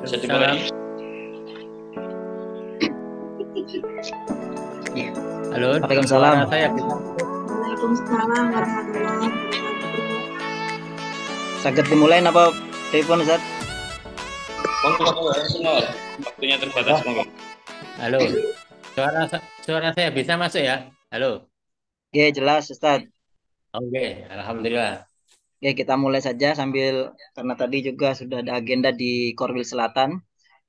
Salam. Halo, Waalaikumsalam. suara saya bisa. Waalaikumsalam warahmatullahi wabarakatuh. Saged dimulai napa telepon Ustaz? Waktunya terbatas, monggo. Halo, suara saya bisa masuk ya? Halo. Oke, jelas Ustaz. Oke, alhamdulillah. Oke, kita mulai saja sambil karena tadi juga sudah ada agenda di Korwil Selatan.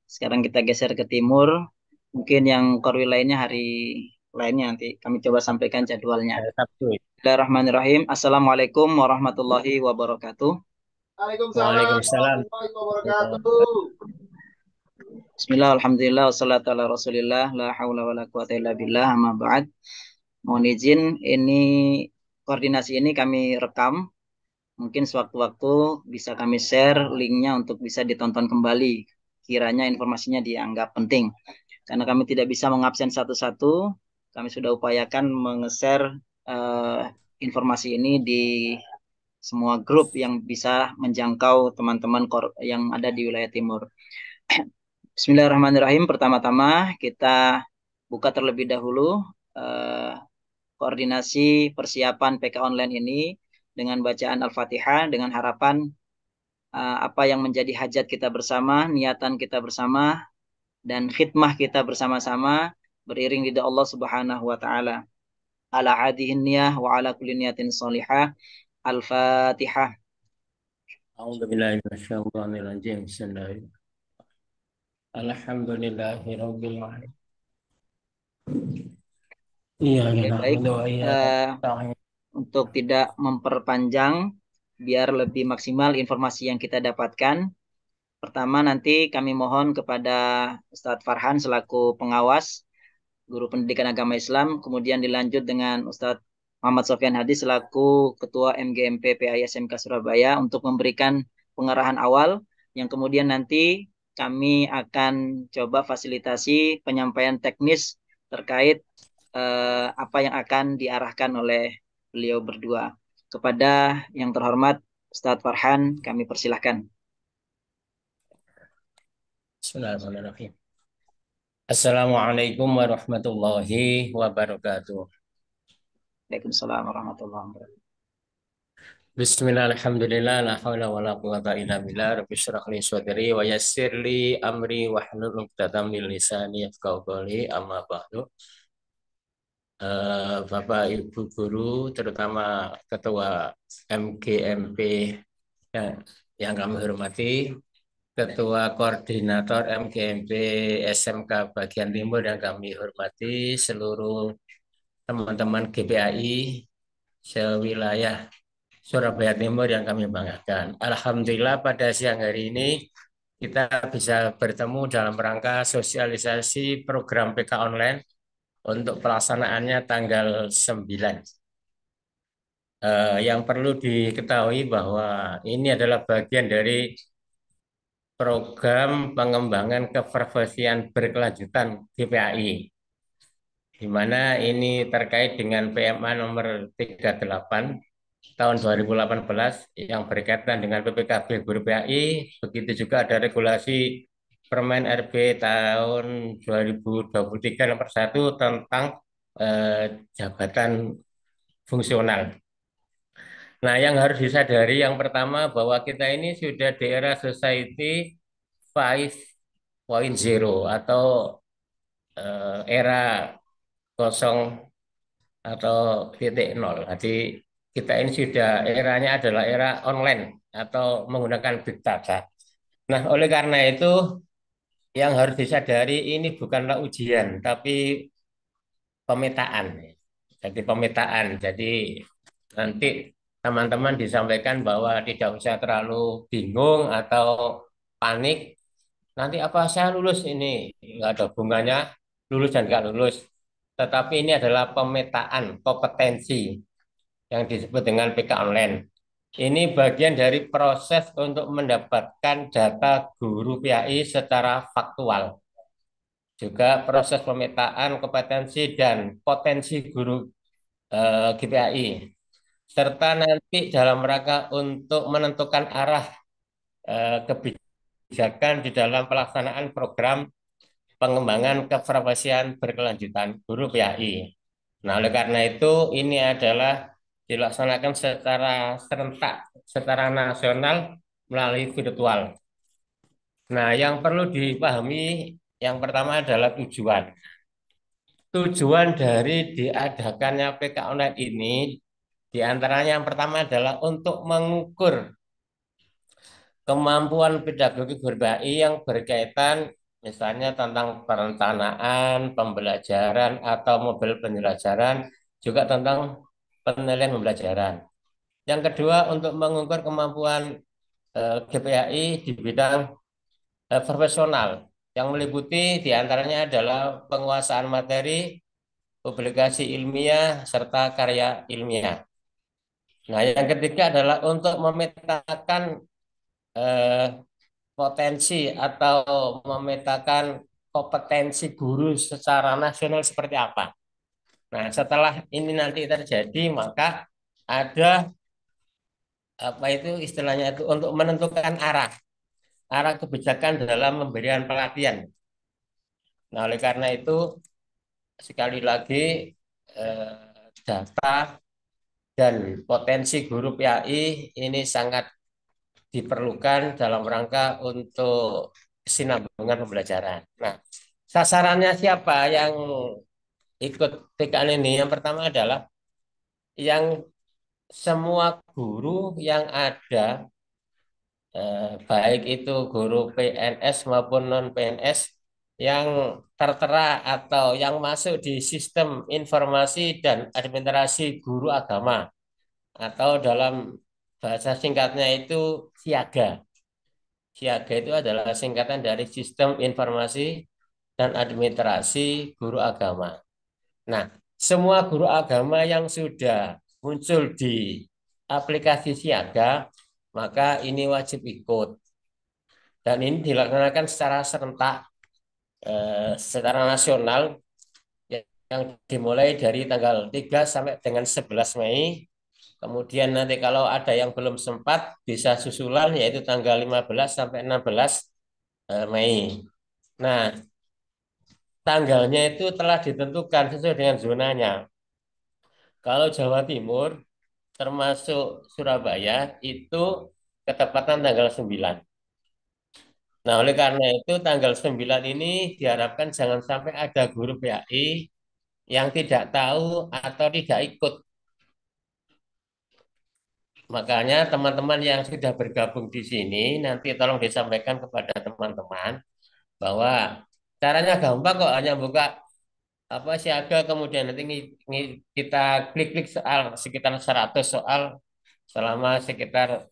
Sekarang kita geser ke timur. Mungkin yang Korwil lainnya hari lainnya nanti kami coba sampaikan jadwalnya. Sabtu. Bismillahirrahmanirrahim. Assalamualaikum warahmatullahi wabarakatuh. Waalaikumsalam Waalaikumsalam. warahmatullahi wabarakatuh. Bismillah, alhamdulillah, wassalatu ala rasulillah, la hawla wa la quwata illa billah, amma ba'd. Mohon izin, ini koordinasi ini kami rekam. Mungkin sewaktu-waktu bisa kami share linknya untuk bisa ditonton kembali. Kiranya informasinya dianggap penting. Karena kami tidak bisa mengabsen satu-satu, kami sudah upayakan menge-share informasi ini di semua grup yang bisa menjangkau teman-teman yang ada di wilayah timur. Bismillahirrahmanirrahim. Pertama-tama kita buka terlebih dahulu koordinasi persiapan PK online ini dengan bacaan Al-Fatihah dengan harapan apa yang menjadi hajat kita bersama, niatan kita bersama, dan khidmah kita bersama-sama beriring ridha Allah Subhanahu wa taala. Ala adihin niyah wa ala kulli niyatin shalihah. Al-Fatihah. A'udzubillahi minasyaitonirrajim. Bismillahirrahmanirrahim. Alhamdulillahirabbil alamin. Iya, Oke, baik. na'budu wa iyyaka nasta'in. Untuk tidak memperpanjang biar lebih maksimal informasi yang kita dapatkan. Pertama nanti kami mohon kepada Ustadz Farhan selaku pengawas Guru Pendidikan Agama Islam, kemudian dilanjut dengan Ustadz Muhammad Sofyan Hadi selaku Ketua MGMP PAI SMK Surabaya untuk memberikan pengarahan awal yang kemudian nanti kami akan coba fasilitasi penyampaian teknis terkait apa yang akan diarahkan oleh beliau berdua. Kepada yang terhormat Ustadz Farhan, kami persilahkan. Bismillahirrahmanirrahim. Assalamualaikum warahmatullahi wabarakatuh. Waalaikumsalam warahmatullahi wabarakatuh. Bismillah, alhamdulillah, la hawla wa la quwata illa billah, rabbi syrah li sadri wa yassir li amri wa hlul 'uqdatam min lisani yafqahu qawli, amma ba'du. Bapak Ibu guru, terutama Ketua MGMP yang kami hormati, Ketua Koordinator MGMP SMK Bagian Timur yang kami hormati, seluruh teman-teman GPAI sewilayah Surabaya Timur yang kami banggakan. Alhamdulillah pada siang hari ini kita bisa bertemu dalam rangka sosialisasi program PK online untuk pelaksanaannya tanggal 9. Yang perlu diketahui bahwa ini adalah bagian dari program pengembangan keprofesian berkelanjutan GPAI, di mana ini terkait dengan PMA nomor 38 tahun 2018 yang berkaitan dengan PPKB Guru PAI, begitu juga ada regulasi Permen RB tahun 2023 nomor 1 tentang jabatan fungsional. Nah, yang harus disadari yang pertama bahwa kita ini sudah di era society 5.0 atau era kosong atau titik nol. Jadi kita ini sudah eranya adalah era online atau menggunakan big data. Nah, oleh karena itu yang harus disadari ini bukanlah ujian, tapi pemetaan. Jadi pemetaan. Jadi nanti teman-teman disampaikan bahwa tidak usah terlalu bingung atau panik. Nanti apa saya lulus ini? Nggak ada hubungannya lulus dan nggak lulus. Tetapi ini adalah pemetaan kompetensi yang disebut dengan PK online. Ini bagian dari proses untuk mendapatkan data guru PAI secara faktual. Juga proses pemetaan kompetensi dan potensi guru GPAI. Serta nanti dalam rangka untuk menentukan arah kebijakan kebijakan di dalam pelaksanaan program pengembangan keprofesian berkelanjutan guru PAI. Nah, oleh karena itu ini adalah dilaksanakan secara serentak, secara nasional melalui virtual. Nah, yang perlu dipahami yang pertama adalah tujuan. Tujuan dari diadakannya PK online ini diantaranya yang pertama adalah untuk mengukur kemampuan pedagogi berbaik yang berkaitan misalnya tentang perencanaan, pembelajaran atau model pembelajaran, juga tentang penilaian pembelajaran. Yang kedua untuk mengukur kemampuan GPAI di bidang profesional yang meliputi diantaranya adalah penguasaan materi, publikasi ilmiah, serta karya ilmiah. Nah, yang ketiga adalah untuk memetakan eh, potensi atau memetakan kompetensi guru secara nasional seperti apa. Nah, setelah ini nanti terjadi, maka ada apa itu istilahnya itu untuk menentukan arah kebijakan dalam pemberian pelatihan. Nah, oleh karena itu sekali lagi data dan potensi guru PAI ini sangat diperlukan dalam rangka untuk kesinambungan pembelajaran. Nah, sasarannya siapa yang ikut TKN ini? Yang pertama adalah yang semua guru yang ada, baik itu guru PNS maupun non-PNS, yang tertera atau yang masuk di sistem informasi dan administrasi guru agama, atau dalam bahasa singkatnya itu SIAGA. SIAGA itu adalah singkatan dari Sistem Informasi dan Administrasi Guru Agama. Nah, semua guru agama yang sudah muncul di aplikasi Siaga, maka ini wajib ikut. Dan ini dilaksanakan secara serentak, secara nasional, yang dimulai dari tanggal 3 sampai dengan 11 Mei. Kemudian nanti kalau ada yang belum sempat, bisa susulan, yaitu tanggal 15 sampai 16 Mei. Nah, tanggalnya itu telah ditentukan sesuai dengan zonanya. Kalau Jawa Timur, termasuk Surabaya, itu ketepatan tanggal 9. Nah, oleh karena itu tanggal 9 ini diharapkan jangan sampai ada guru PAI yang tidak tahu atau tidak ikut. Makanya teman-teman yang sudah bergabung di sini, nanti tolong disampaikan kepada teman-teman bahwa caranya gampang kok, hanya buka apa siaga, kemudian nanti kita klik-klik soal sekitar 100 soal selama sekitar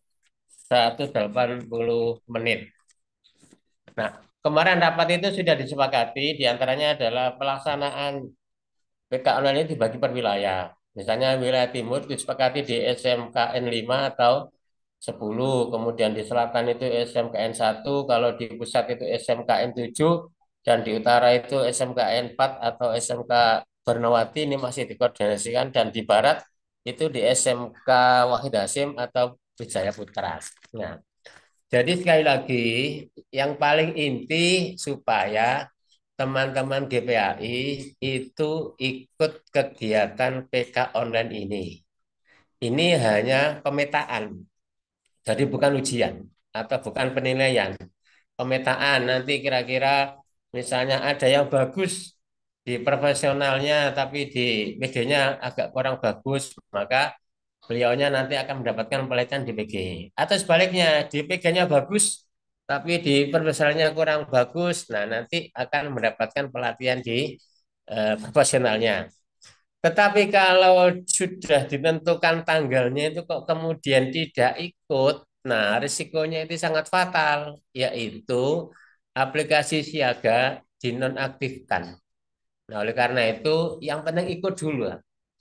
180 menit. Nah, kemarin rapat itu sudah disepakati, diantaranya adalah pelaksanaan PK online ini dibagi per wilayah. Misalnya wilayah timur disepakati di SMKN 5 atau 10, kemudian di selatan itu SMKN 1, kalau di pusat itu SMKN 7, dan di utara itu SMKN 4 atau SMK Bernawati, ini masih dikoordinasikan, dan di barat itu di SMK Wahid Hasim atau Wijaya Putra. Nah, jadi sekali lagi yang paling inti supaya teman-teman GPAI itu ikut kegiatan PK online ini. Ini hanya pemetaan, jadi bukan ujian atau bukan penilaian. Pemetaan nanti kira-kira misalnya ada yang bagus di profesionalnya tapi di PG-nya agak kurang bagus, maka beliaunya nanti akan mendapatkan pelatihan di PG. Atau sebaliknya, di PG-nya bagus tapi di profesionalnya kurang bagus, nah nanti akan mendapatkan pelatihan di profesionalnya. Tetapi kalau sudah ditentukan tanggalnya itu kok kemudian tidak ikut, nah risikonya itu sangat fatal, yaitu aplikasi siaga dinonaktifkan. Nah, oleh karena itu yang penting ikut dulu.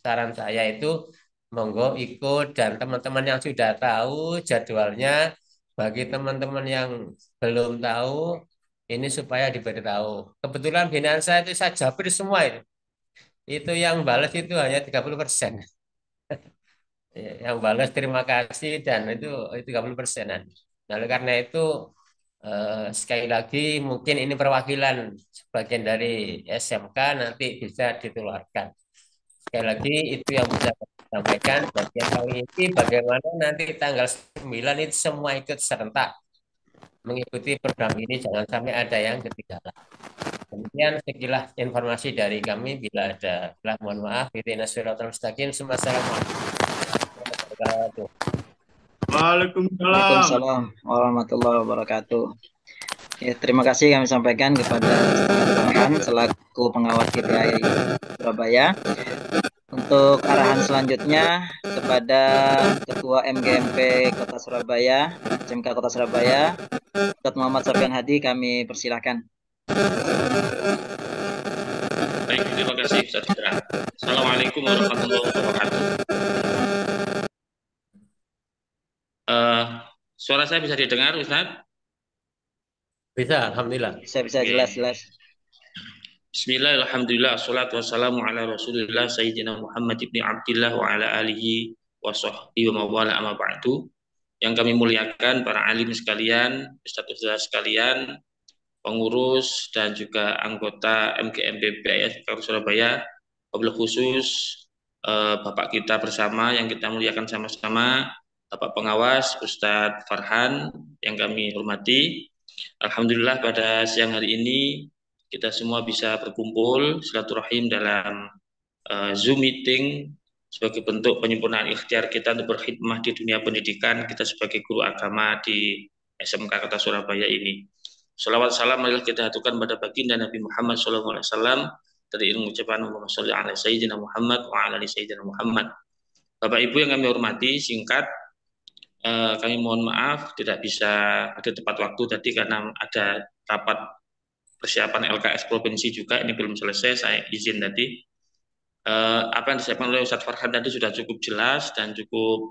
Saran saya itu monggo ikut, dan teman-teman yang sudah tahu jadwalnya, bagi teman-teman yang belum tahu ini supaya diberitahu. Kebetulan binaan saya itu saya jabri semua itu. Itu yang balas itu hanya 30%. Yang balas terima kasih dan itu 30%-an. Nah, oleh karena itu Sekali lagi mungkin ini perwakilan sebagian dari SMK nanti bisa dikeluarkan. Sekali lagi itu yang bisa saya sampaikan. Bagian kali ini bagaimana nanti tanggal 9 itu semua ikut serentak mengikuti program ini, jangan sampai ada yang ketinggalan. Kemudian sekilas informasi dari kami, bila ada salah mohon maaf. Assalamualaikum warahmatullahi wabarakatuh. Waalaikumsalam. Waalaikumsalam warahmatullahi wabarakatuh. Ya, terima kasih kami sampaikan kepada Ustaz Farhan selaku pengawas KPI Surabaya. Untuk arahan selanjutnya kepada Ketua MGMP Kota Surabaya, SMK Kota Surabaya, Ustaz Muhammad Sofyan Hadi, kami persilahkan. Baik, terima kasih Ustaz Fitra. Assalamualaikum warahmatullahi wabarakatuh. Suara saya bisa didengar, Ustaz? Bisa, alhamdulillah. Bisa Oke. jelas. Bismillah, alhamdulillah, assalatu wassalamu ala rasulillah Sayyidina Muhammad ibni Abdillah wa ala alihi wa sahbihi wa mawala amma ba'du. Yang kami muliakan para alim sekalian, ustadz-ustadz sekalian, pengurus dan juga anggota MGMP PIS Surabaya, wabil khusus Bapak kita bersama yang kita muliakan sama-sama, Bapak pengawas Ustadz Farhan yang kami hormati. Alhamdulillah pada siang hari ini kita semua bisa berkumpul silaturahim dalam Zoom meeting sebagai bentuk penyempurnaan ikhtiar kita untuk berkhidmah di dunia pendidikan kita sebagai guru agama di SMK Kota Surabaya ini. Salawat salam marilah kita haturkan pada baginda Nabi Muhammad SAW dari ilmu ucapan Muhammad sallallahu alaihi Sayyidina Muhammad wa ala ali Sayyidina Muhammad. Bapak Ibu yang kami hormati, singkat kami mohon maaf tidak bisa ada tepat waktu tadi karena ada rapat persiapan LKS provinsi juga, ini belum selesai, saya izin tadi. Apa yang disiapkan oleh Ustadz Farhan tadi sudah cukup jelas dan cukup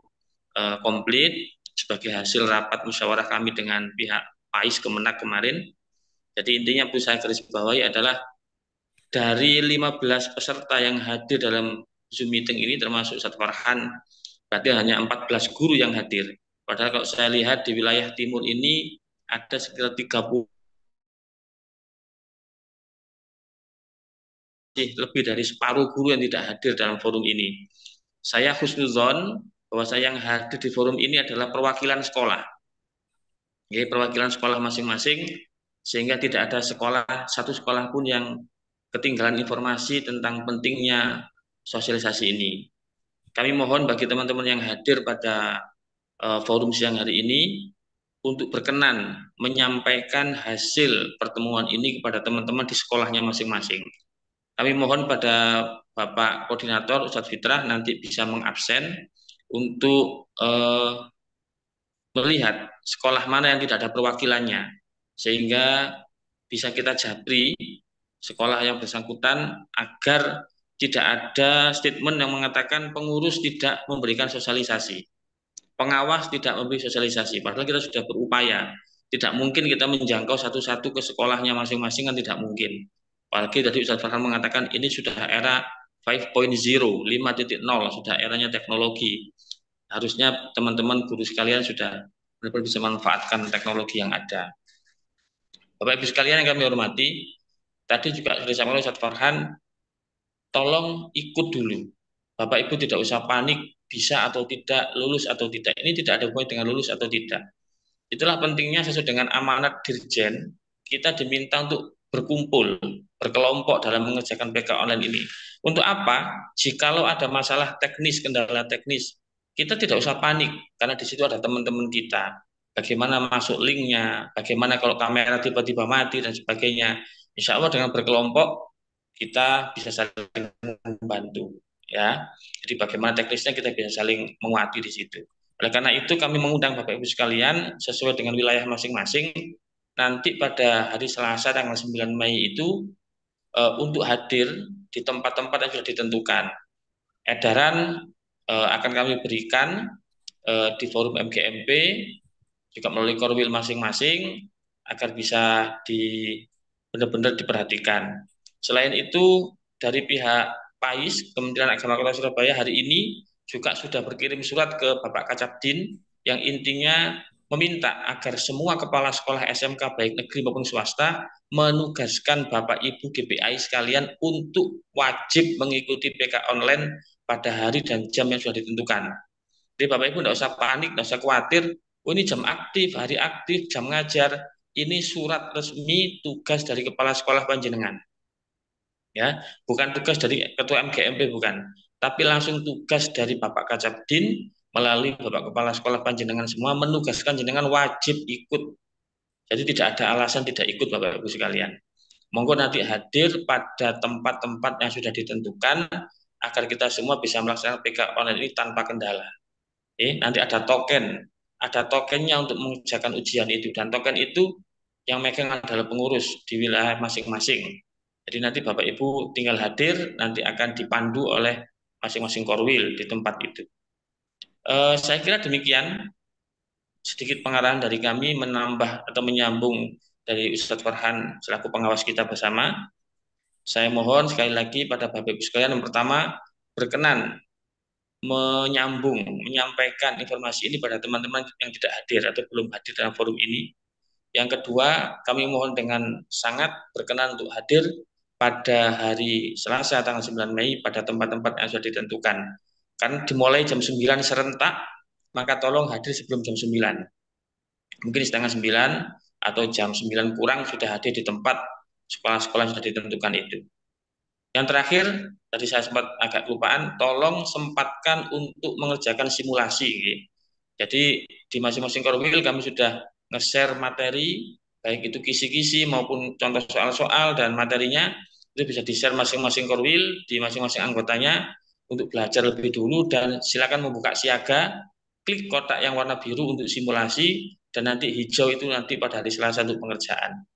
komplit sebagai hasil rapat musyawarah kami dengan pihak PAIS Kemenak kemarin. Jadi intinya perlu saya garis bawahi adalah dari 15 peserta yang hadir dalam Zoom meeting ini termasuk Ustadz Farhan, berarti hanya 14 guru yang hadir. Padahal kalau saya lihat di wilayah timur ini ada sekitar 30 lebih dari separuh guru yang tidak hadir dalam forum ini. Saya husnuzon bahwa saya yang hadir di forum ini adalah perwakilan sekolah. Jadi perwakilan sekolah masing-masing, sehingga tidak ada satu sekolah pun yang ketinggalan informasi tentang pentingnya sosialisasi ini. Kami mohon bagi teman-teman yang hadir pada forum siang hari ini untuk berkenan menyampaikan hasil pertemuan ini kepada teman-teman di sekolahnya masing-masing. Kami mohon pada Bapak Koordinator Ustadz Fitrah nanti bisa mengabsen untuk melihat sekolah mana yang tidak ada perwakilannya, sehingga bisa kita japri sekolah yang bersangkutan agar tidak ada statement yang mengatakan pengurus tidak memberikan sosialisasi, pengawas tidak memberi sosialisasi, padahal kita sudah berupaya. Tidak mungkin kita menjangkau satu-satu ke sekolahnya masing-masing, kan tidak mungkin. Apalagi tadi Ustadz Farhan mengatakan ini sudah era 5.0, 5.0, sudah eranya teknologi. Harusnya teman-teman guru sekalian sudah benar-benar bisa manfaatkan teknologi yang ada. Bapak Ibu sekalian yang kami hormati, tadi juga sudah disampaikan oleh Ustadz Farhan, tolong ikut dulu. Bapak Ibu tidak usah panik, bisa atau tidak, lulus atau tidak. Ini tidak ada hubungannya dengan lulus atau tidak. Itulah pentingnya sesuai dengan amanat Dirjen, kita diminta untuk berkumpul, berkelompok dalam mengerjakan PK online ini. Untuk apa? Jikalau ada masalah teknis, kendala teknis, kita tidak usah panik, karena di situ ada teman-teman kita. Bagaimana masuk linknya, bagaimana kalau kamera tiba-tiba mati, dan sebagainya. Insya Allah dengan berkelompok, kita bisa saling membantu. Ya, jadi bagaimana teknisnya kita bisa saling menguati di situ. Oleh karena itu kami mengundang Bapak Ibu sekalian sesuai dengan wilayah masing-masing. Nanti pada hari Selasa tanggal 9 Mei itu untuk hadir di tempat-tempat yang sudah ditentukan. Edaran akan kami berikan di forum MGMP juga melalui korwil masing-masing agar bisa benar-benar diperhatikan. Selain itu dari pihak PAIS Kementerian Agama Kota Surabaya hari ini juga sudah berkirim surat ke Bapak Kacabdin yang intinya meminta agar semua kepala sekolah SMK baik negeri maupun swasta menugaskan Bapak Ibu GPI sekalian untuk wajib mengikuti PK online pada hari dan jam yang sudah ditentukan. Jadi Bapak Ibu tidak usah panik, tidak usah khawatir, oh ini jam aktif, hari aktif, jam ngajar, ini surat resmi tugas dari kepala sekolah panjenengan. Ya, bukan tugas dari ketua MGMP, bukan, tapi langsung tugas dari Bapak Kacabdin melalui Bapak Kepala Sekolah panjenengan semua menugaskan jenengan wajib ikut. Jadi tidak ada alasan tidak ikut Bapak Ibu sekalian. Monggo nanti hadir pada tempat-tempat yang sudah ditentukan agar kita semua bisa melaksanakan PK online ini tanpa kendala. Nanti ada tokennya untuk mengerjakan ujian itu, dan token itu yang megang adalah pengurus di wilayah masing-masing. Jadi nanti Bapak Ibu tinggal hadir, nanti akan dipandu oleh masing-masing korwil di tempat itu. Saya kira demikian sedikit pengarahan dari kami menambah atau menyambung dari Ustadz Farhan selaku pengawas kita bersama. Saya mohon sekali lagi pada Bapak Ibu sekalian, yang pertama berkenan menyampaikan informasi ini pada teman-teman yang tidak hadir atau belum hadir dalam forum ini. Yang kedua, kami mohon dengan sangat berkenan untuk hadir pada hari Selasa tanggal 9 Mei pada tempat-tempat yang sudah ditentukan. Karena dimulai jam 9 serentak, maka tolong hadir sebelum jam 9. Mungkin setengah 9 atau jam 9 kurang sudah hadir di tempat sekolah-sekolah yang sudah ditentukan itu. Yang terakhir, tadi saya sempat agak kelupaan, tolong sempatkan untuk mengerjakan simulasi. Jadi di masing-masing korwil kami sudah nge-share materi, baik itu kisi-kisi maupun contoh soal-soal dan materinya, itu bisa di-share masing-masing korwil di masing-masing anggotanya untuk belajar lebih dulu, dan silakan membuka siaga, klik kotak yang warna biru untuk simulasi, dan nanti hijau itu nanti pada hari Selasa untuk pengerjaan.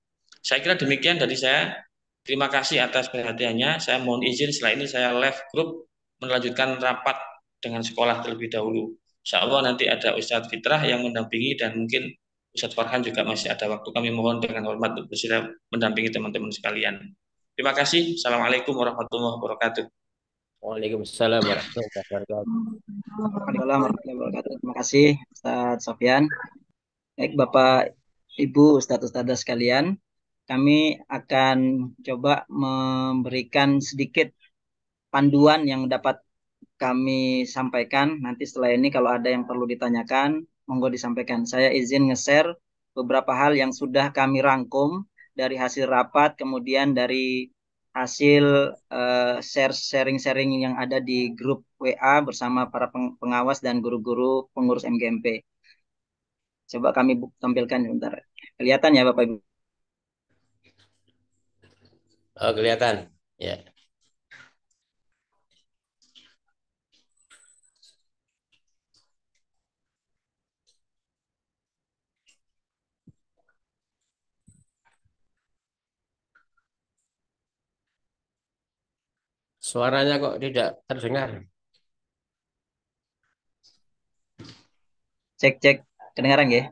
Saya kira demikian dari saya. Terima kasih atas perhatiannya. Saya mohon izin setelah ini saya live group melanjutkan rapat dengan sekolah terlebih dahulu. Insya Allah nanti ada Ustadz Fitrah yang mendampingi, dan mungkin Ustadz Farhan juga masih ada waktu. Kami mohon dengan hormat untuk bersedia mendampingi teman-teman sekalian. Terima kasih. Assalamualaikum warahmatullahi wabarakatuh. Waalaikumsalam warahmatullahi wabarakatuh. Waalaikumsalam warahmatullahi wabarakatuh. Terima kasih Ustadz Sofyan. Baik Bapak Ibu Ustadz-Ustadzah sekalian, kami akan coba memberikan sedikit panduan yang dapat kami sampaikan. Nanti setelah ini kalau ada yang perlu ditanyakan, monggo disampaikan. Saya izin nge-share beberapa hal yang sudah kami rangkum dari hasil rapat, kemudian dari hasil sharing-sharing yang ada di grup WA bersama para pengawas dan guru-guru pengurus MGMP. Coba kami tampilkan sebentar. Kelihatan ya Bapak Ibu? Oh, kelihatan. Ya. Suaranya kok tidak terdengar. Cek kedengaran ya?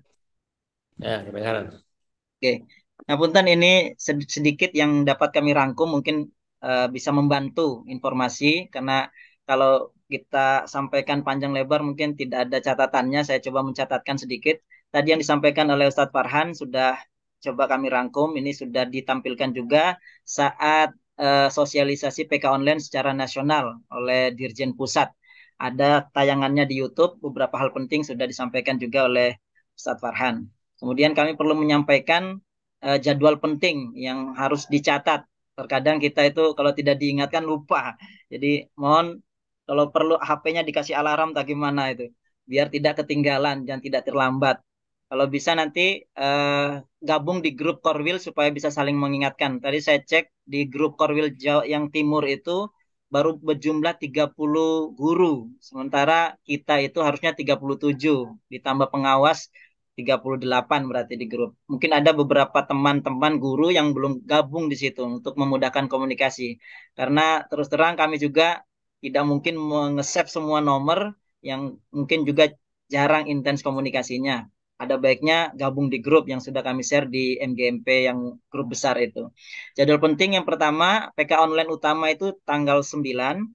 Ya, kedengaran. Oke. Nah, punten ini sedikit yang dapat kami rangkum, mungkin bisa membantu informasi, karena kalau kita sampaikan panjang lebar mungkin tidak ada catatannya. Saya coba mencatatkan sedikit. Tadi yang disampaikan oleh Ustadz Farhan sudah coba kami rangkum. Ini sudah ditampilkan juga saat sosialisasi PK online secara nasional oleh Dirjen Pusat. Ada tayangannya di YouTube. Beberapa hal penting sudah disampaikan juga oleh Ustadz Farhan. Kemudian kami perlu menyampaikan jadwal penting yang harus dicatat. Terkadang kita itu kalau tidak diingatkan lupa. Jadi mohon kalau perlu HP-nya dikasih alarm tak gimana itu, biar tidak ketinggalan dan tidak terlambat. Kalau bisa nanti gabung di grup Korwil supaya bisa saling mengingatkan. Tadi saya cek di grup Korwil Jawa yang Timur itu baru berjumlah 30 guru. Sementara kita itu harusnya 37. Ditambah pengawas 38 berarti di grup. Mungkin ada beberapa teman-teman guru yang belum gabung di situ untuk memudahkan komunikasi. Karena terus terang kami juga tidak mungkin menge-save semua nomor yang mungkin juga jarang intens komunikasinya. Ada baiknya gabung di grup yang sudah kami share di MGMP yang grup besar itu. Jadwal penting yang pertama, PK online utama itu tanggal 9.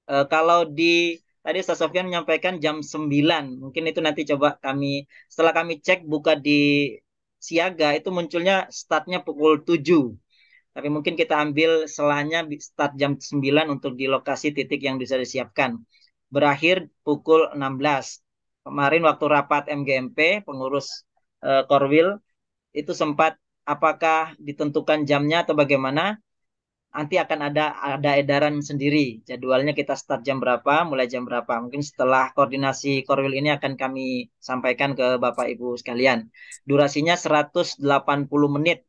Kalau di tadi Ustaz Sofyan menyampaikan jam 9. Mungkin itu nanti coba setelah kami cek buka di siaga, itu munculnya startnya pukul 7. Tapi mungkin kita ambil selanya start jam 9 untuk di lokasi titik yang bisa disiapkan. Berakhir pukul 16. Kemarin waktu rapat MGMP, pengurus Korwil, itu sempat apakah ditentukan jamnya atau bagaimana, nanti akan ada edaran sendiri. Jadwalnya kita start jam berapa, mulai jam berapa. Mungkin setelah koordinasi Korwil ini akan kami sampaikan ke Bapak Ibu sekalian. Durasinya 180 menit.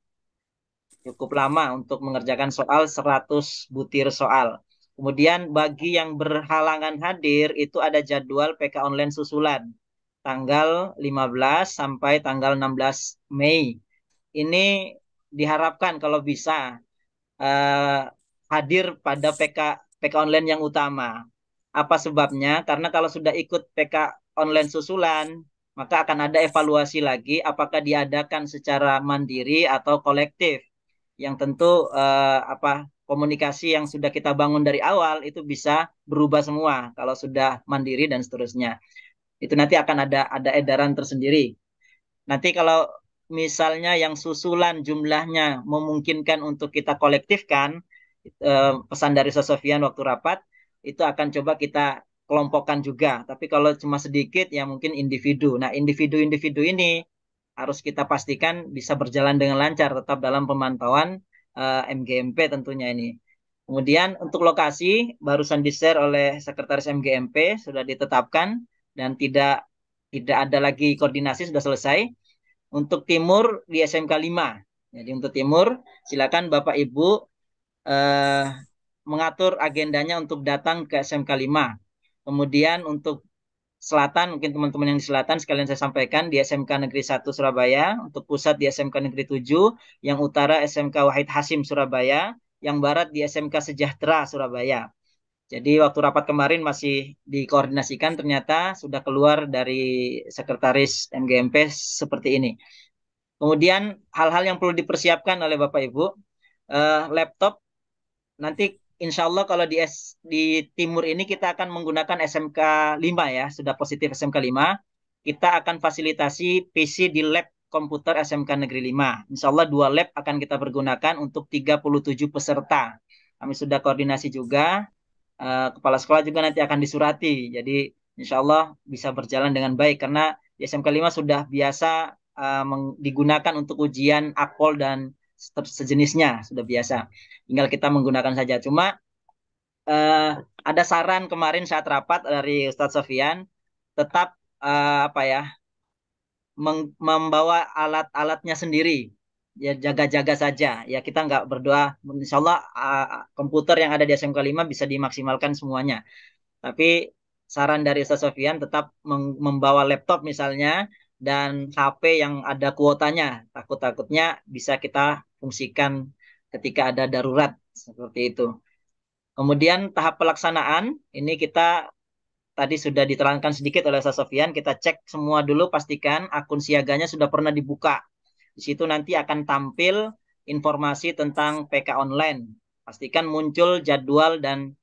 Cukup lama untuk mengerjakan soal 100 butir soal. Kemudian bagi yang berhalangan hadir, itu ada jadwal PK online susulan. Tanggal 15 sampai tanggal 16 Mei. Ini diharapkan kalau bisa hadir pada PK online yang utama. Apa sebabnya? Karena kalau sudah ikut PK online susulan, maka akan ada evaluasi lagi apakah diadakan secara mandiri atau kolektif. Yang tentu komunikasi yang sudah kita bangun dari awal itu bisa berubah semua kalau sudah mandiri dan seterusnya. Itu nanti akan ada edaran tersendiri. Nanti kalau misalnya yang susulan jumlahnya memungkinkan untuk kita kolektifkan, pesan dari Sofian waktu rapat, itu akan coba kita kelompokkan juga. Tapi kalau cuma sedikit, ya mungkin individu. Nah, individu-individu ini harus kita pastikan bisa berjalan dengan lancar, tetap dalam pemantauan MGMP tentunya ini. Kemudian untuk lokasi, barusan di-share oleh Sekretaris MGMP, sudah ditetapkan, dan tidak ada lagi koordinasi, sudah selesai. Untuk timur di SMK 5. Jadi untuk timur, silakan Bapak Ibu mengatur agendanya untuk datang ke SMK 5. Kemudian untuk selatan, mungkin teman-teman yang di selatan sekalian saya sampaikan, di SMK Negeri 1 Surabaya, untuk pusat di SMK Negeri 7, yang utara SMK Wahid Hasim Surabaya, yang barat di SMK Sejahtera Surabaya. Jadi waktu rapat kemarin masih dikoordinasikan, ternyata sudah keluar dari Sekretaris MGMP seperti ini. Kemudian hal-hal yang perlu dipersiapkan oleh Bapak Ibu, laptop, nanti insya Allah kalau di timur ini kita akan menggunakan SMK 5 ya, sudah positif SMK 5. Kita akan fasilitasi PC di lab komputer SMK Negeri 5. Insya Allah 2 lab akan kita pergunakan untuk 37 peserta. Kami sudah koordinasi juga. Kepala sekolah juga nanti akan disurati. Jadi insya Allah bisa berjalan dengan baik karena di SMK 5 sudah biasa digunakan untuk ujian akpol dan sejenisnya, sudah biasa. Tinggal kita menggunakan saja. Cuma ada saran kemarin saat rapat dari Ustadz Sofyan, tetap membawa alat-alatnya sendiri. Ya jaga-jaga saja. Ya kita nggak berdoa. Insya Allah komputer yang ada di SMK 5 bisa dimaksimalkan semuanya. Tapi saran dari Ustaz Sofyan tetap membawa laptop misalnya dan HP yang ada kuotanya. Takut-takutnya bisa kita fungsikan ketika ada darurat seperti itu. Kemudian tahap pelaksanaan ini kita tadi sudah diterangkan sedikit oleh Ustaz Sofyan. Kita cek semua dulu, pastikan akun siaganya sudah pernah dibuka. Di situ nanti akan tampil informasi tentang PK online. Pastikan muncul jadwal dan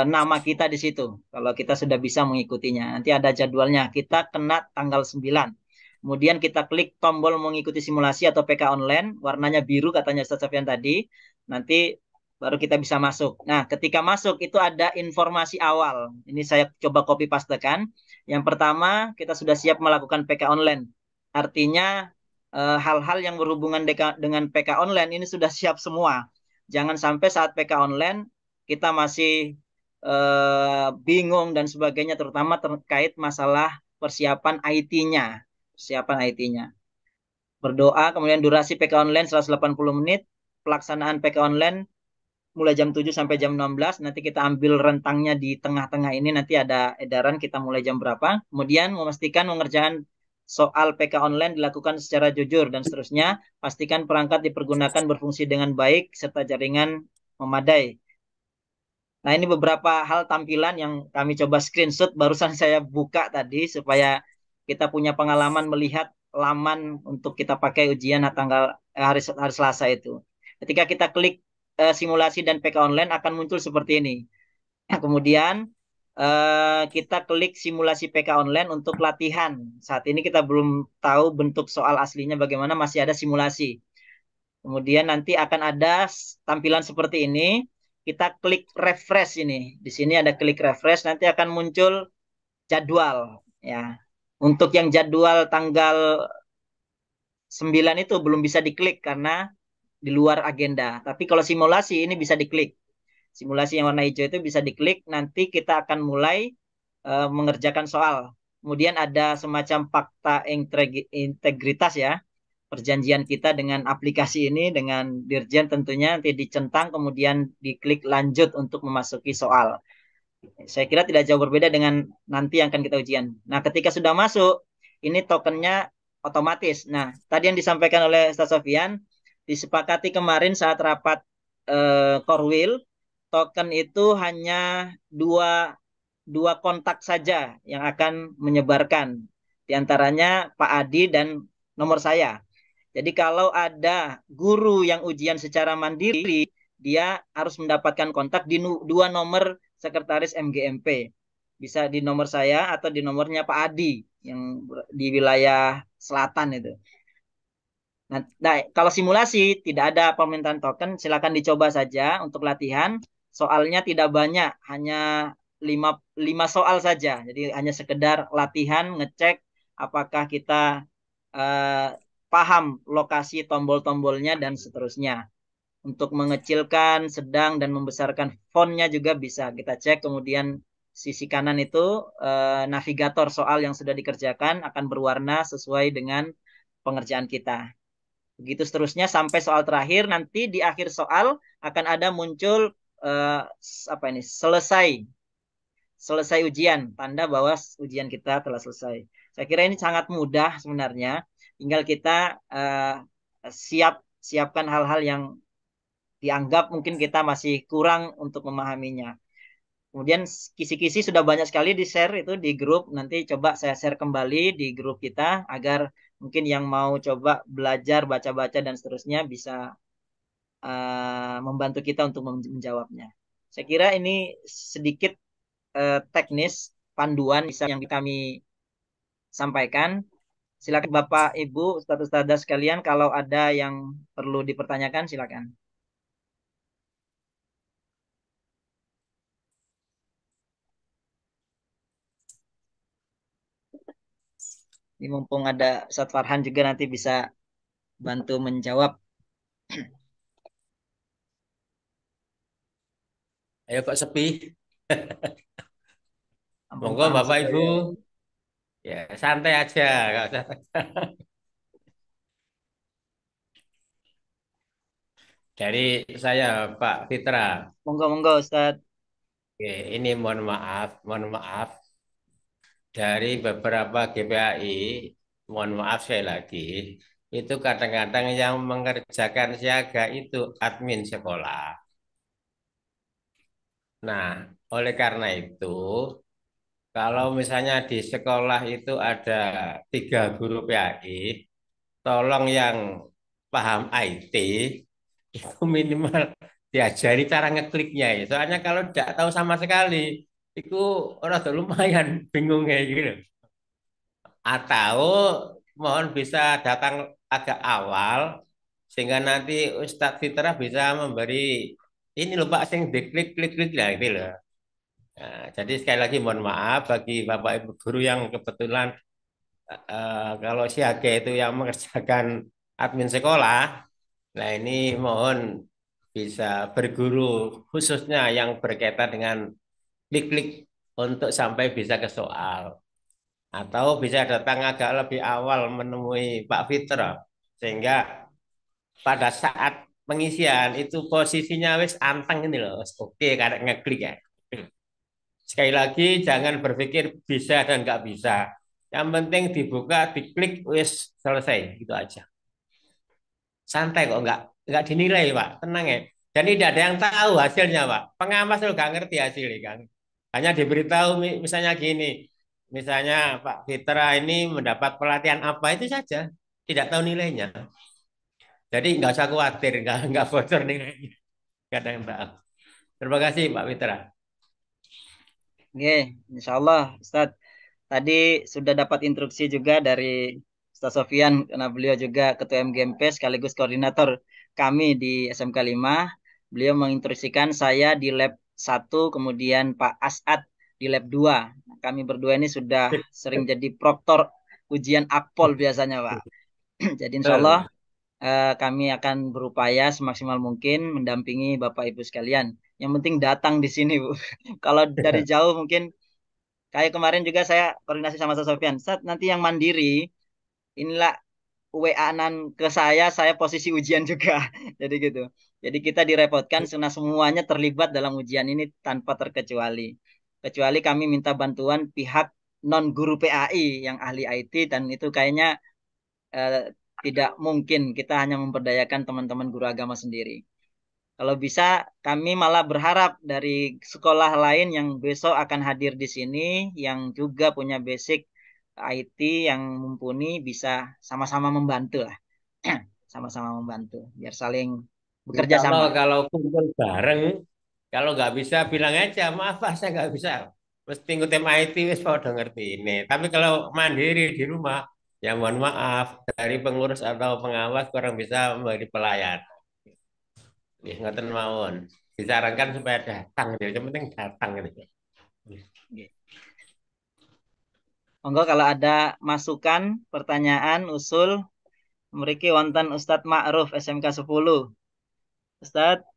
nama kita di situ. Kalau kita sudah bisa mengikutinya. Nanti ada jadwalnya. Kita kena tanggal 9. Kemudian kita klik tombol mengikuti simulasi atau PK online. Warnanya biru katanya Ustaz Sofyan tadi. Nanti baru kita bisa masuk. Nah, ketika masuk itu ada informasi awal. Ini saya coba copy pastekan. Yang pertama, kita sudah siap melakukan PK online. Artinya hal-hal yang berhubungan dengan PK online ini sudah siap semua. Jangan sampai saat PK online kita masih bingung dan sebagainya, terutama terkait masalah persiapan IT-nya. Berdoa, kemudian durasi PK online 180 menit, pelaksanaan PK online mulai jam 7 sampai jam 16, nanti kita ambil rentangnya di tengah-tengah ini, nanti ada edaran kita mulai jam berapa. Kemudian memastikan mengerjakan soal PK online dilakukan secara jujur dan seterusnya. Pastikan perangkat dipergunakan berfungsi dengan baik serta jaringan memadai. Nah, ini beberapa hal tampilan yang kami coba screenshot barusan saya buka tadi supaya kita punya pengalaman melihat laman untuk kita pakai ujian hari Selasa itu. Ketika kita klik simulasi dan PK online akan muncul seperti ini. Kemudian kita klik simulasi PK online untuk latihan. Saat ini kita belum tahu bentuk soal aslinya bagaimana, masih ada simulasi. Kemudian nanti akan ada tampilan seperti ini. Kita klik refresh ini. Di sini ada klik refresh, nanti akan muncul jadwal ya. Untuk yang jadwal tanggal 9 itu belum bisa diklik karena di luar agenda. Tapi kalau simulasi ini bisa diklik. Simulasi yang warna hijau itu bisa diklik, nanti kita akan mulai mengerjakan soal. Kemudian ada semacam fakta integritas ya, perjanjian kita dengan aplikasi ini, dengan Dirjen tentunya, nanti dicentang, kemudian diklik lanjut untuk memasuki soal. Saya kira tidak jauh berbeda dengan nanti yang akan kita ujian. Nah, ketika sudah masuk, ini tokennya otomatis. Nah, tadi yang disampaikan oleh Ustaz Sofyan, disepakati kemarin saat rapat Korwil, token itu hanya dua kontak saja yang akan menyebarkan. Di antaranya Pak Adi dan nomor saya. Jadi kalau ada guru yang ujian secara mandiri, dia harus mendapatkan kontak di dua nomor sekretaris MGMP. Bisa di nomor saya atau di nomornya Pak Adi yang di wilayah selatan itu. Nah, kalau simulasi tidak ada permintaan token, silakan dicoba saja untuk latihan. Soalnya tidak banyak, hanya 5 soal saja. Jadi hanya sekedar latihan, ngecek apakah kita eh, paham lokasi tombol-tombolnya dan seterusnya. Untuk mengecilkan, sedang, dan membesarkan fontnya juga bisa kita cek. Kemudian sisi kanan itu navigator soal yang sudah dikerjakan akan berwarna sesuai dengan pengerjaan kita. Begitu seterusnya sampai soal terakhir. Nanti di akhir soal akan ada muncul apa ini, selesai ujian, tanda bahwa ujian kita telah selesai. Saya kira ini sangat mudah sebenarnya. Tinggal kita siapkan hal-hal yang dianggap mungkin kita masih kurang untuk memahaminya. Kemudian kisi-kisi sudah banyak sekali di-share itu di grup. Nanti coba saya share kembali di grup kita agar mungkin yang mau coba belajar, baca-baca dan seterusnya bisa membantu kita untuk menjawabnya. Saya kira ini sedikit teknis panduan yang kami sampaikan. Silakan Bapak, Ibu, Ustadz-Ustadzah sekalian, kalau ada yang perlu dipertanyakan silakan. Ini mumpung ada Ustadz Farhan juga nanti bisa bantu menjawab. Ayo kok sepi. Ampun, Monggo Bapak Ibu. Ya, santai aja, nggak usah. Dari saya Pak Fitra. Monggo Ustadz. Oke, ini mohon maaf dari beberapa GPAI, mohon maaf sekali lagi, itu kadang-kadang yang mengerjakan siaga itu admin sekolah. Nah, oleh karena itu, kalau misalnya di sekolah itu ada 3 guru PAI, tolong yang paham IT itu minimal diajari cara ngekliknya ya. Soalnya kalau tidak tahu sama sekali, itu orang tuh lumayan bingung kayak gitu. Atau mohon bisa datang agak awal sehingga nanti Ustadz Fitra bisa memberi ini loh Pak sing diklik-klik-klik lah gitu loh. Nah, jadi sekali lagi mohon maaf bagi Bapak Ibu guru yang kebetulan kalau siaga itu yang mengerjakan admin sekolah. Nah, ini mohon bisa berguru khususnya yang berkaitan dengan klik-klik untuk sampai bisa ke soal. Atau bisa datang agak lebih awal menemui Pak Fitra. Sehingga pada saat pengisian itu posisinya wis anteng ini loh. Oke, karena ngeklik ya. Sekali lagi jangan berpikir bisa dan nggak bisa. Yang penting dibuka, diklik, wis selesai. Gitu aja. Santai kok nggak dinilai Pak, tenang ya. Dan tidak ada yang tahu hasilnya Pak. Pengawas lo nggak ngerti hasilnya kan. Hanya diberitahu misalnya gini, misalnya Pak Fitra ini mendapat pelatihan apa itu saja, tidak tahu nilainya. Jadi nggak usah khawatir, nggak bocor nilainya. Nggak ada yang tahu. Terima kasih Pak Fitra. Oke, insya Allah, Ustadz. Tadi sudah dapat instruksi juga dari Ustadz Sofian, karena beliau juga Ketua MGMP sekaligus koordinator kami di SMK 5. Beliau menginstruksikan saya di lab 1, kemudian Pak As'ad di lab 2. Kami berdua ini sudah sering jadi proktor ujian akpol biasanya, Pak. Jadi insya Allah kami akan berupaya semaksimal mungkin mendampingi Bapak Ibu sekalian. Yang penting datang di sini, Bu. Kalau dari jauh mungkin kayak kemarin juga saya koordinasi sama Mas Sofyan. Saat nanti yang mandiri, inilah WA-an ke saya posisi ujian juga. Jadi gitu. Jadi kita direpotkan karena semuanya terlibat dalam ujian ini tanpa terkecuali. Kecuali kami minta bantuan pihak non guru PAI yang ahli IT dan itu kayaknya eh, tidak mungkin. Kita hanya memperdayakan teman-teman guru agama sendiri. Kalau bisa, kami malah berharap dari sekolah lain yang besok akan hadir di sini, yang juga punya basic IT yang mumpuni, bisa sama-sama membantu lah. Sama-sama membantu, biar saling bekerja Insya Allah sama. kalau kumpul bareng, kalau nggak bisa bilang aja, maaf Pak, saya nggak bisa. Mesti ngutip IT, wis pada ngerti ini. Tapi kalau mandiri di rumah, ya mohon maaf, dari pengurus atau pengawas kurang bisa memberi pelayan. Ya, ngoten mawon. Disarankan supaya datang, gitu. Yang penting datang gitu. Oke. Monggo kalau ada masukan, pertanyaan, usul, mriki wonten Ustadz Ma'ruf SMK 10. Ustadz,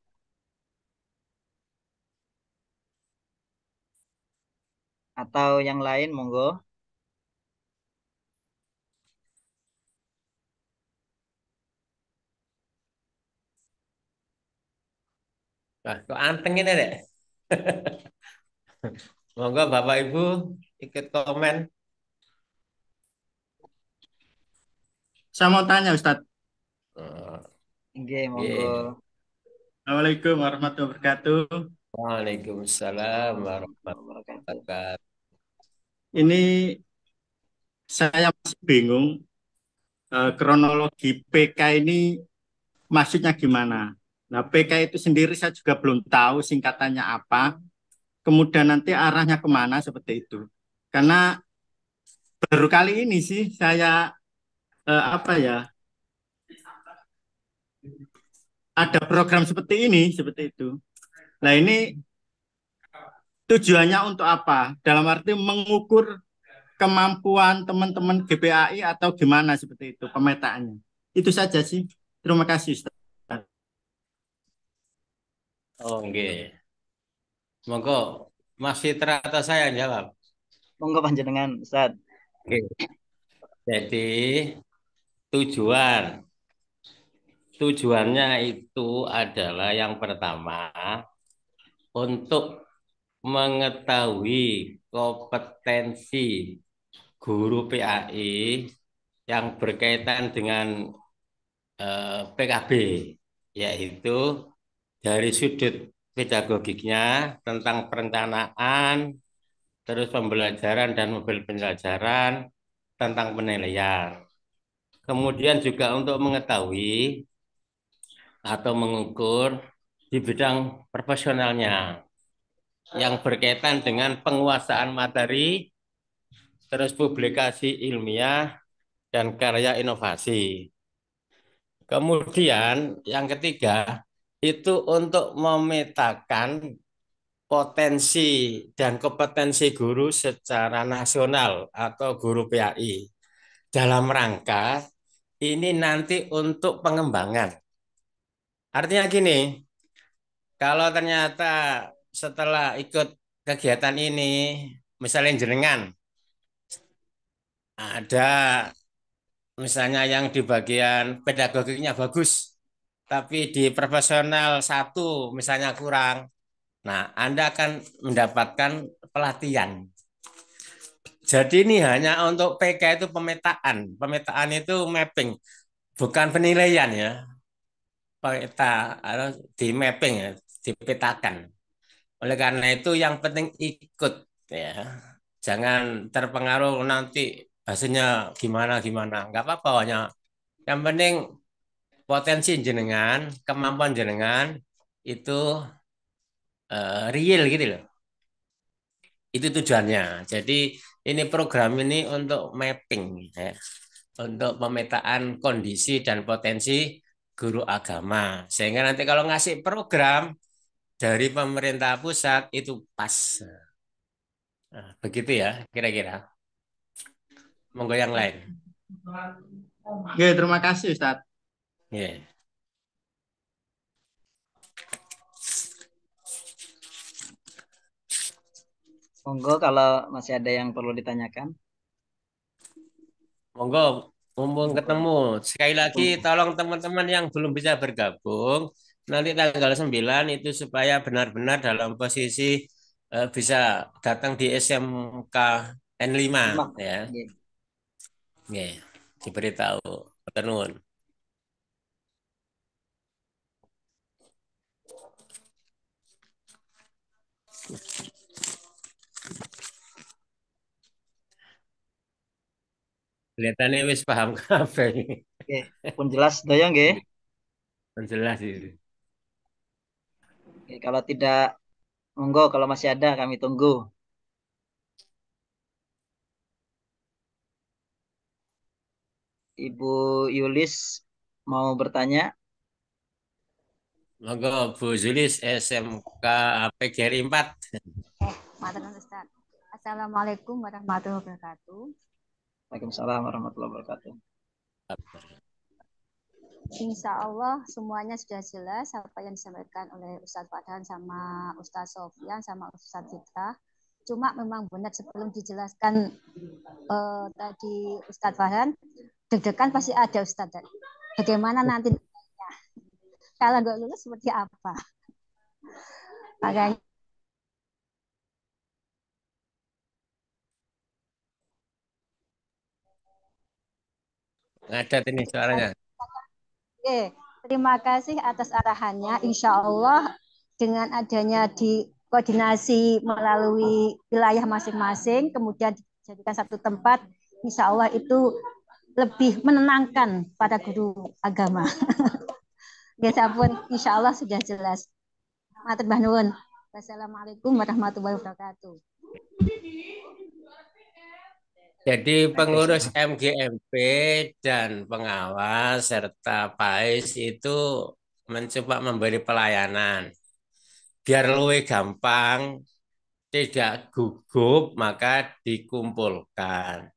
atau yang lain, monggo. Nah, kok anteng ini deh. Monggo Bapak Ibu ikut komen. Saya mau tanya Ustadz. Oh, Oke, monggo. iya. Assalamualaikum warahmatullahi wabarakatuh. Waalaikumsalam Warahmatullahi warahmatullahi wabarakatuh. wabarakatuh. Ini saya masih bingung kronologi PK ini maksudnya gimana. Nah, PK itu sendiri saya juga belum tahu singkatannya apa. Kemudian nanti arahnya kemana seperti itu. Karena baru kali ini sih saya apa ya ada program seperti itu. Nah ini tujuannya untuk apa? Dalam arti mengukur kemampuan teman-teman GPAI atau gimana seperti itu pemetaannya. Itu saja sih. Terima kasih Ustaz. Oh, nggih. Monggo Mas Fitra atau saya yang jawab. Monggo panjenengan, Ustadz. Oke. Jadi tujuan tujuannya itu adalah yang pertama untuk mengetahui kompetensi guru PAI yang berkaitan dengan PKB, yaitu dari sudut pedagogiknya tentang perencanaan, terus pembelajaran dan mobil pembelajaran, tentang penilaian. Kemudian juga untuk mengetahui atau mengukur di bidang profesionalnya yang berkaitan dengan penguasaan materi, terus publikasi ilmiah, dan karya inovasi. Kemudian yang ketiga itu untuk memetakan potensi dan kompetensi guru secara nasional atau guru PAI dalam rangka ini nanti untuk pengembangan. Artinya gini, kalau ternyata setelah ikut kegiatan ini, misalnya jenengan ada misalnya yang di bagian pedagogiknya bagus, tapi di profesional satu misalnya kurang. Nah, Anda akan mendapatkan pelatihan. Jadi ini hanya untuk PK itu pemetaan. Pemetaan itu mapping, bukan penilaian ya. Peta atau di mapping ya, dipetakan. Oleh karena itu yang penting ikut ya. Jangan terpengaruh nanti hasilnya gimana-gimana. Enggak apa-apa hanya yang penting potensi jenengan, kemampuan jenengan itu real gitu loh. Itu tujuannya. Jadi ini program ini untuk mapping ya, untuk pemetaan kondisi dan potensi guru agama. Sehingga nanti kalau ngasih program dari pemerintah pusat itu pas. Nah, begitu ya kira-kira. Monggo yang lain. Oke, terima kasih Ustadz. Ya. Monggo kalau masih ada yang perlu ditanyakan. Monggo, mumpung ketemu. Sekali lagi tolong teman-teman yang belum bisa bergabung, nanti tanggal 9 itu supaya benar-benar dalam posisi bisa datang di SMK N5 ya. Iya. Ya, diberitahu. Tenun. Kelihatannya wis paham kabeh. Oke, pun jelas doyong nggih. Jelas itu. Oke, kalau tidak monggo kalau masih ada kami tunggu. Ibu Yulis mau bertanya? Monggo Bu Zulis SMK PGRI 4. Matur Ustaz. Assalamualaikum warahmatullahi wabarakatuh. Waalaikumsalam warahmatullahi wabarakatuh. Insya Allah semuanya sudah jelas apa yang disampaikan oleh Ustadz Farhan sama Ustadz Sofyan sama Ustadz Fitra. Cuma memang benar sebelum dijelaskan tadi Ustadz Farhan, deg-degan pasti ada Ustadz. Bagaimana nanti kalau nggak lulus seperti apa? Makanya Ngadat ini suaranya. Oke, terima kasih atas arahannya. Insya Allah dengan adanya di koordinasi melalui wilayah masing-masing, kemudian dijadikan satu tempat, insya Allah itu lebih menenangkan pada guru agama. Biasa pun insya Allah sudah jelas. Matur Nuwun. Wassalamualaikum warahmatullahi wabarakatuh. Jadi pengurus MGMP dan pengawas serta PAIS itu mencoba memberi pelayanan. Biar lebih gampang, tidak gugup, maka dikumpulkan.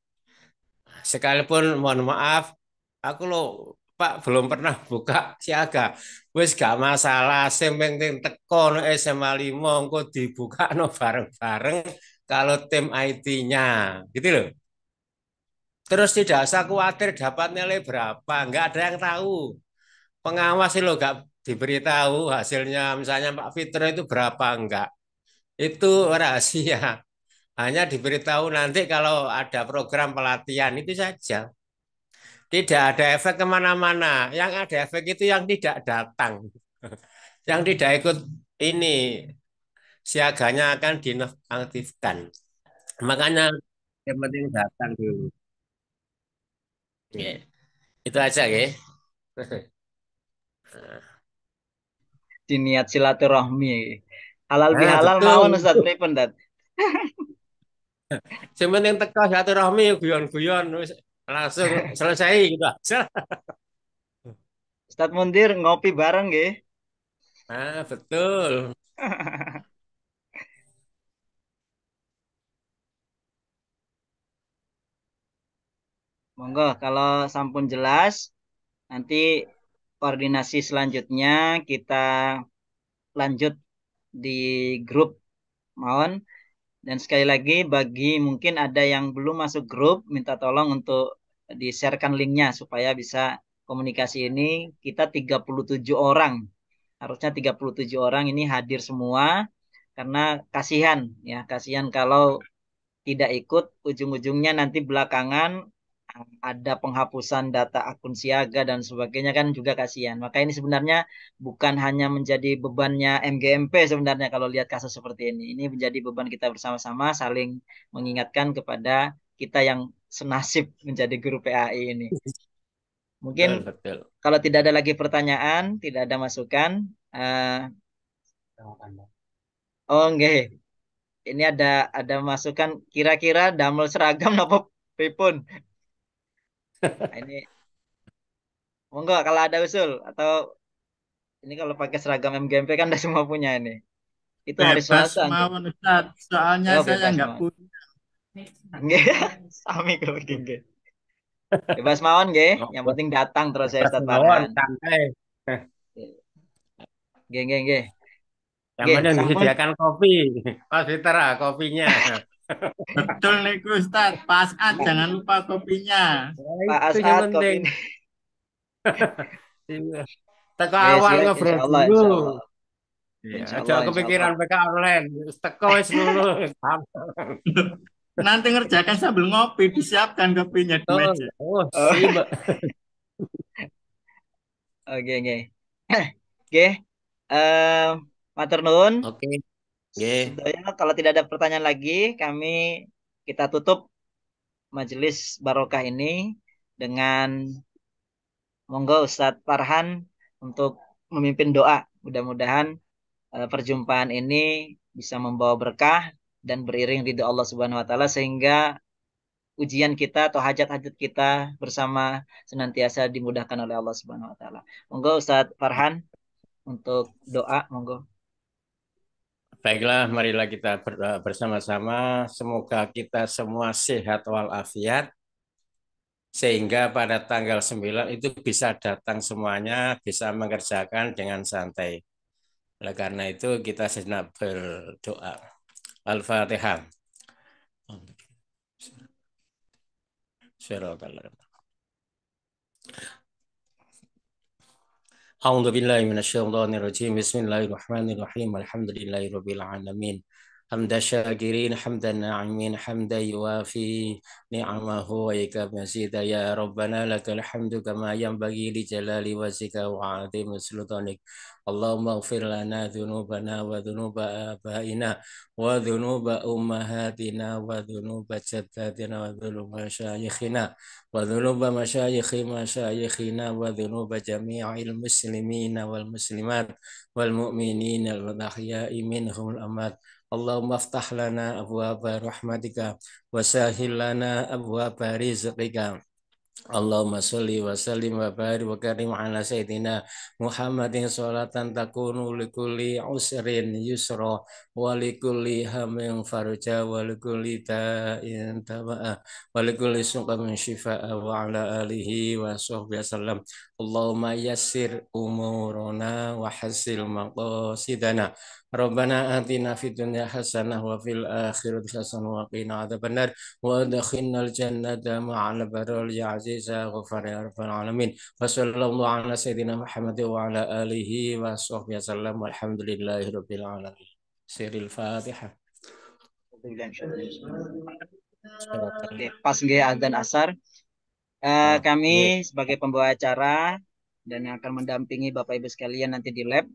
Sekalipun mohon maaf, aku lo Pak belum pernah buka siaga. Wis gak masalah, sing penting teko no SMA 5 engko dibuka no bareng-bareng kalau tim IT-nya. Gitu loh. Terus tidak usah khawatir dapat nilai berapa, nggak ada yang tahu. Pengawas sih lo nggak diberitahu hasilnya, misalnya Pak Fitro itu berapa enggak. Itu rahasia. Hanya diberitahu nanti kalau ada program pelatihan itu saja. Tidak ada efek kemana-mana. Yang ada efek itu yang tidak datang. Yang tidak ikut ini, siaganya akan dinonaktifkan. Makanya yang penting datang dulu. Ya, itu aja ya. Diniat silaturahmi. Halal Nah, bihalal betul. mawon Ustaz pripun Dat? Yang penting teko silaturahmi guyon-guyon wis langsung selesai gitu aja. Ustaz Mundir ngopi bareng nggih. Nah, betul. Monggo kalau sampun jelas nanti koordinasi selanjutnya kita lanjut di grup mawon. Dan sekali lagi bagi mungkin ada yang belum masuk grup, minta tolong untuk di-sharekan linknya supaya bisa komunikasi ini. Kita 37 orang. Harusnya 37 orang ini hadir semua karena kasihan ya, kasihan kalau tidak ikut ujung-ujungnya nanti belakangan ada penghapusan data akun siaga dan sebagainya kan juga kasihan. Maka ini sebenarnya bukan hanya menjadi bebannya MGMP sebenarnya kalau lihat kasus seperti ini. Ini menjadi beban kita bersama-sama saling mengingatkan kepada kita yang senasib menjadi guru PAI ini. Mungkin Betul, betul. kalau tidak ada lagi pertanyaan, tidak ada masukan. Oh enggak. ini ada masukan kira-kira damel seragam napa pripun? Nah, ini monggo kalau ada usul atau ini kalau pakai seragam MGMP kan udah semua punya ini. Itu hari Bebas Selasa untuk mawon Ustaz, soalnya oh saya bebas nggak mawon. punya. Nggih, sami kalau nggih. Bebas mawon nggih, yang penting datang terus saya Bebas Ustaz mawon, Farhan. santai. Nggih nggih nggih. Yang Nggih, penting sampun disediakan kopi. Mas Fitra, kopinya. Betul nih Ustaz, pas jangan lupa kopinya. Nah, Pak itu yang Asad kopi penting. ini. Iya. Teko Nggih, awal siap ngobrol insyaallah dulu. insyaallah. Iya, aja Insyaallah kepikiran insyaallah. PK online. Teko wis lulus. Nanti ngerjakan sambil ngopi, disiapkan kopinya di Oh, meja. oh, Oh, sibuk. oke oke. Oke. Eh, matur nuwun. Oke, nggih. Sedaya kalau tidak ada pertanyaan lagi, kita tutup majelis barokah ini dengan monggo Ustadz Farhan untuk memimpin doa. Mudah-mudahan perjumpaan ini bisa membawa berkah dan beriring ridho Allah Subhanahu wa taala sehingga ujian kita atau hajat-hajat kita bersama senantiasa dimudahkan oleh Allah Subhanahu wa taala. Monggo Ustadz Farhan untuk doa, monggo. Baiklah, marilah kita berdoa bersama-sama. Semoga kita semua sehat walafiat. Sehingga pada tanggal 9 itu bisa datang semuanya, bisa mengerjakan dengan santai. Oleh karena itu kita sejenak berdoa. Al-Fatihah. A'udzu billahi minasyaitonir rajim. Bismillahirrahmanirrahim. Alhamdulillahirabbil alamin. Hamdan syakirin, hamdan na'imin, hamdan yuwafi ni'amahu wa yakabasida ya Rabbana lakal hamdu kama yanbaghi li jalali wajhika wa 'azimi sultanik. Allahumma ighfir lana dhunubana wa dhunuba abaina wa dhunuba ummahatina wa dhunuba jaddatina wa dhunuba masyayikhina wa dhunuba masyayikhina wa dhunuba jami'il muslimina wal muslimat wal mu'minina wal ahya'i minhum al amwat. Allahumma aftah lana abwaaba rahmatika wa sahil lana abwaaba rizqika. Allahumma sholli wa sallim wa barik wa karim ala sayyidina Muhammadin sholatan takunu likulli usrin yusra wa likulli hamin farja wa likulli da'in taba'a wa likulli suqamin shifa'a wa ala alihi wa sahbihi sallam. Allahumma yassir umurana wa hasil maqasidana. Rabbana atina fid dunya hasanah wa fil akhirati hasanah wa qina adzabannar wa adkhilnal jannata ma'al barril ya aziz ya ghafar ya rabbal alamin. Wa sallallahu ala sayyidina Muhammad wa ala alihi wa sahbihi sallam walhamdulillahi rabbil alamin. Siril Fatihah. Oke, pas nggih azan asar. Kami sebagai pembawa acara dan yang akan mendampingi Bapak Ibu sekalian nanti di lab,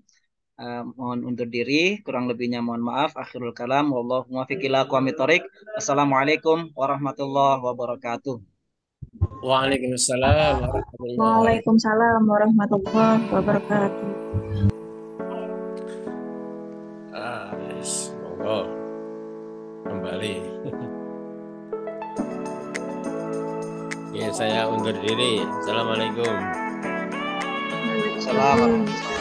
mohon undur diri, kurang lebihnya mohon maaf. Akhirul kalam, wallahu muwaffiq ila aqwamit thoriq. Assalamualaikum warahmatullahi wabarakatuh. Waalaikumsalam Waalaikumsalam warahmatullahi wabarakatuh. Monggo kembali. Ya, saya undur diri. Assalamualaikum. Assalamualaikum.